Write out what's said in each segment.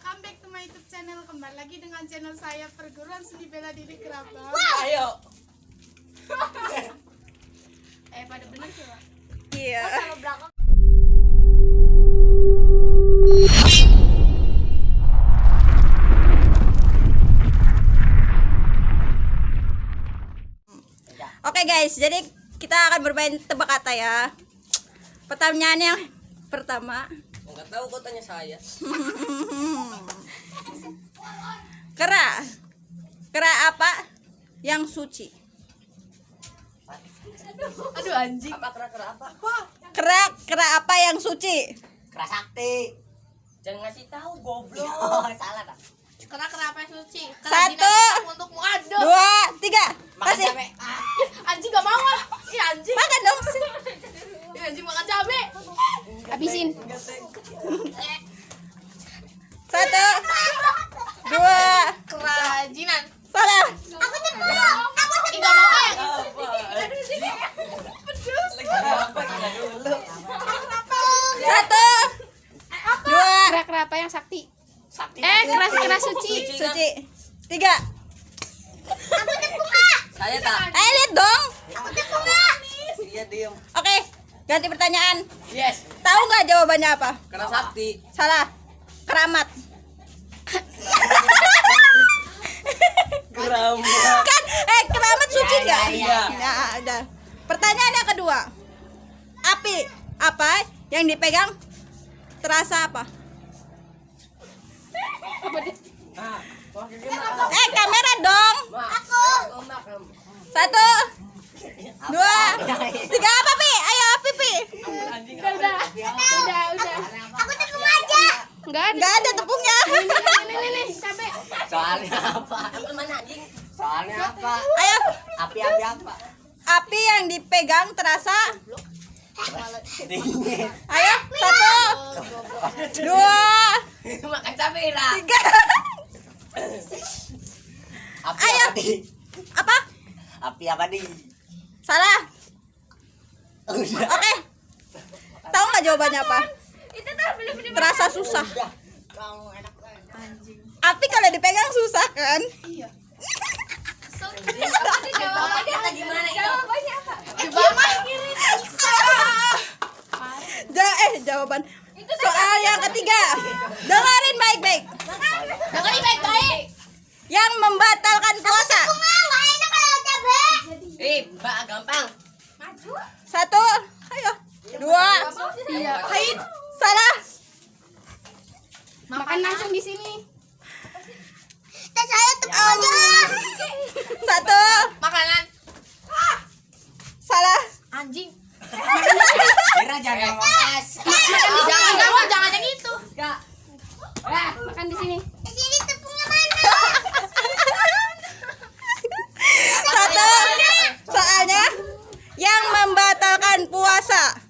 welcome back to my YouTube channel. Kembali lagi dengan channel saya Perguruan Seni Bela Diri Kerabang. Ayo. Pada bener coba. Iya. Kalau belakang. Oke guys, jadi kita akan bermain tebak kata ya. Pertanyaan yang pertama. Enggak tahu kok tanya saya. Kera apa yang suci? Aduh anjing. Apa kera-kera apa? Kera apa yang suci? Kera sakti. Jangan ngasih tahu goblok. Oh, salah tak? Kera apa yang suci? Satu, Untukmu aduh. 2, 3. Makan Kasih. cabe. Anjing gak mau ah. Ih anjing. Makan dong. Ih anjing makan cabe. Habisin. 1, 2. Kerajinan. Salah. Aku tepuk. Ih gak mau ah. Apa dulu? 1, 2. Kera apa yang sakti? Sakti. Kera suci. Suci. 3. Saya tak. Lihat dong. Iya diem. Oke, ganti pertanyaan. Yes. Tahu nggak jawabannya apa? Kera sakti. Salah. Keramat. Keramat. Kan keramat suci nggak? iya. Ya, ada. Pertanyaan yang kedua. Api apa yang dipegang terasa apa? Nah, Kamera dong. Aku. 1, 2, 3. Apa Pi? Ayo Api Pi. Anjing. Udah. Aku tepung aja. Enggak ada. Nggak ada tepungnya. Nih, cabe. Soalnya apa? Ambil mana anjing? Soalnya apa? Ayo. Api-api apa? Api yang dipegang terasa. Dingin. Ayo. 1, 2, Makan cabe lah. 3. Api Ayo. apa di? Apa? Api apa di? Salah. Udah. Oke. Tahu nggak jawabannya apa? Itu tuh belum Terasa susah. Udah. Kamu enak banget. Api kalau dipegang susah kan? Iya. Jawabannya gimana itu? Jawabannya apa? Jawaban. Soal yang ketiga. Dengerin baik-baik. Dengerin baik-baik. Yang membatalkan puasa. Mbak gampang. 1, ayo. 2. Iya. Kain. Salah. Makan langsung di sini. Saya tepung aja. 1. Makanan. Salah. Anjing. Kira jangan makas. Jangan yang itu. Makan di sini. Sini tepungnya mana? 1. Soalnya yang membatalkan puasa.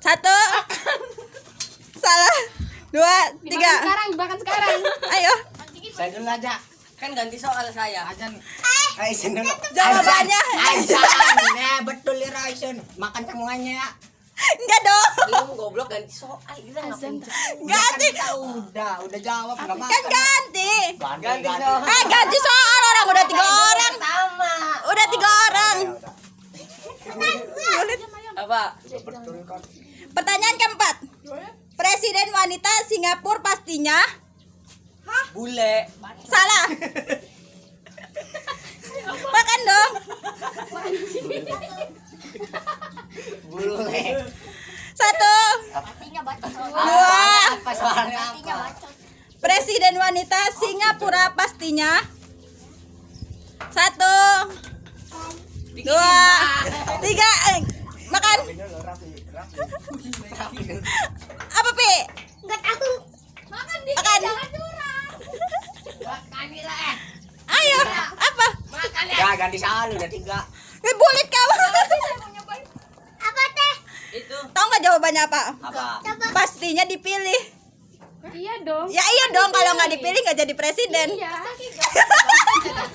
1. Salah. 2, 3. Makan sekarang. Ayo. Saya dulu aja. Kan ganti soal saya. Ajan. Aisyah dulu. Jawabannya. Aisyah. Betul ya Aisyah. Makan temuannya ya. Enggak dong. Belum goblok ganti soal. Gila ngapain? Ganti. Udah jawab enggak Kan makan. ganti. Ganti soal. Ganti soal orang udah 3 orang. Pertama. Udah 3 orang. Apa? Betul kan. Pertanyaan keempat. Presiden wanita Singapura pastinya Bule. salah. Makan dong. Bule. 1, Artinya bacot. 2. Apa soalnya apa? Presiden wanita Singapura pastinya 1, 2, 3. Makan. Apa Pi? Enggak tahu. Makan di Makan. jangan curang. Ayo. Apa? Ya ganti soal udah 3. Bulit kamu. Apa teh? Itu. Tahu nggak jawabannya apa? Apa? Pastinya dipilih. Iya dong. Ya iya dong, kalau nggak dipilih nggak jadi presiden. Iya.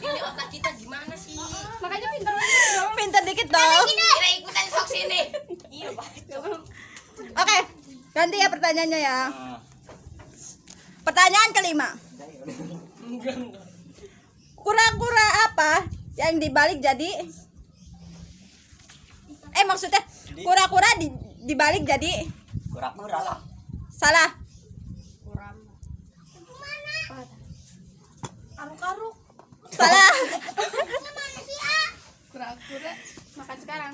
Ini otak kita gimana sih? Makanya pintar dong. Pinter dikit dong. Kira ikutan sok sini. Iya, Pak. Oke, ganti ya pertanyaannya ya. Pertanyaan kelima. Kura-kura apa yang dibalik jadi maksudnya kura-kura dibalik jadi Kura-kura lah. salah. Karuk-karuk. Salah. Kura-kura makan sekarang.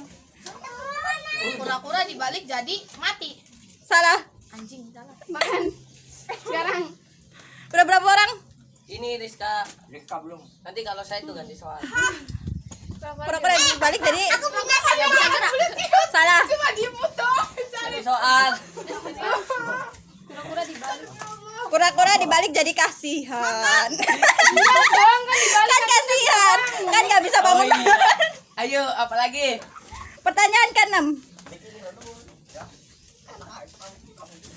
Kura-kura dibalik jadi mati. Salah. Anjing salah. Makan sekarang. Udah berapa orang? Ini Rizka. Rizka belum. Nanti kalau saya itu ganti soal. Kura-kura dibalik jadi Ya bisa gerak. salah. Cuma diputus. Ganti soal. Kura-kura dibalik. Kura-kura dibalik jadi kasihan. Dong kan dibalik. Kan kasihan. Kan nggak bisa bangun. Ayo, apa lagi? Pertanyaan ke-6.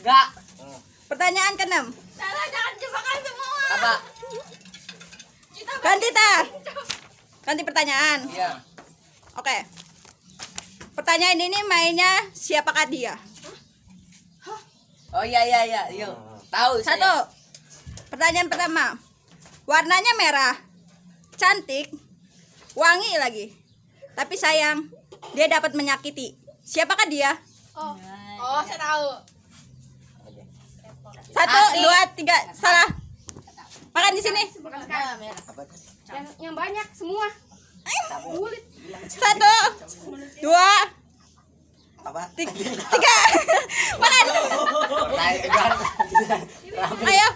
Enggak. Pertanyaan ke-6. Salah, jangan jebakan semua. Apa? Ganti tar. Ganti pertanyaan. Iya. Oke. Pertanyaan ini mainnya siapakah dia? Oh iya. Yuk. Tahu saya. Satu. Pertanyaan pertama. Warnanya merah. Cantik. Wangi lagi. Tapi sayang, dia dapat menyakiti. Siapakah dia? Oh, saya tahu. 1, 2, 3. Salah. Makan di sini. Makan sekarang. Yang banyak semua. Kulit. 1, 2, Apa? 3. Makan. Rapi. Ayo.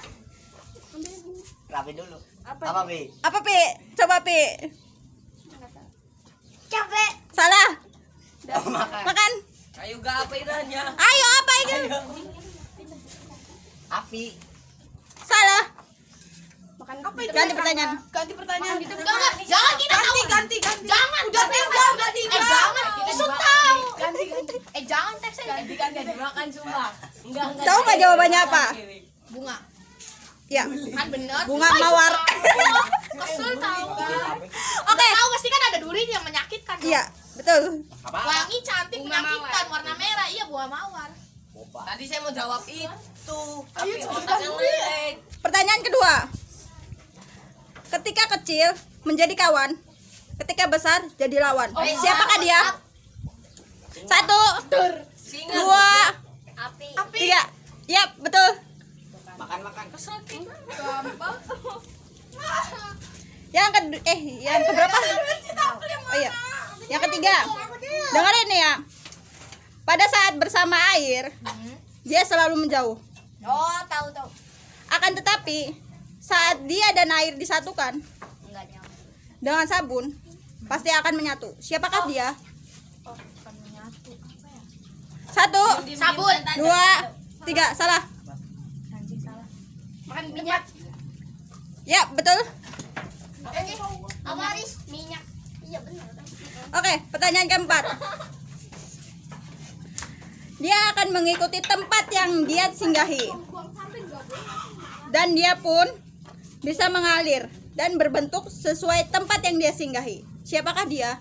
Rapi dulu. Apa, Bi? Apa, Pi? Coba, Pi. Capek. Salah. Makan. Makan. Ayo gak apa iranya? Ayo, apa ini? Api. Salah. Makan apa itu? Ganti pertanyaan. Ganti pertanyaan gitu. Jangan kita tahu. Ganti. Jangan. Udah tiga. Jangan. Kita tahu. Ganti. Jangan teks saya. Ganti dimakan semua. Enggak. Tahu nggak jawabannya apa? Bunga. Ya. Kan bener. Bunga mawar. Kesel tahu. Oke. Tahu pasti kan ada duri yang menyakitkan. Iya, betul. Apa? Wangi cantik Bunga menyakitkan mawar. warna merah. Iya bunga mawar. Boba. Tadi saya mau jawab itu. Tapi Ayo, otak yang lain. Pertanyaan kedua. Ketika kecil menjadi kawan, ketika besar jadi lawan. Siapakah dia? 1, Singa. 2, Api. 3. Ya, betul. Makan. Gampang. Yang keberapa? Oh iya. Yang ketiga. Dengerin nih ya. Pada saat bersama air, dia selalu menjauh. Oh, tahu. Akan tetapi, saat dia dan air disatukan Enggak nyampe. dengan sabun, pasti akan menyatu. Siapakah dia? 1, Sabun. 2, 3. Salah. Makan minyak. Ya, betul. Amaris minyak. Iya benar. Oke, pertanyaan keempat. Dia akan mengikuti tempat yang dia singgahi. Dan dia pun bisa mengalir dan berbentuk sesuai tempat yang dia singgahi. Siapakah dia?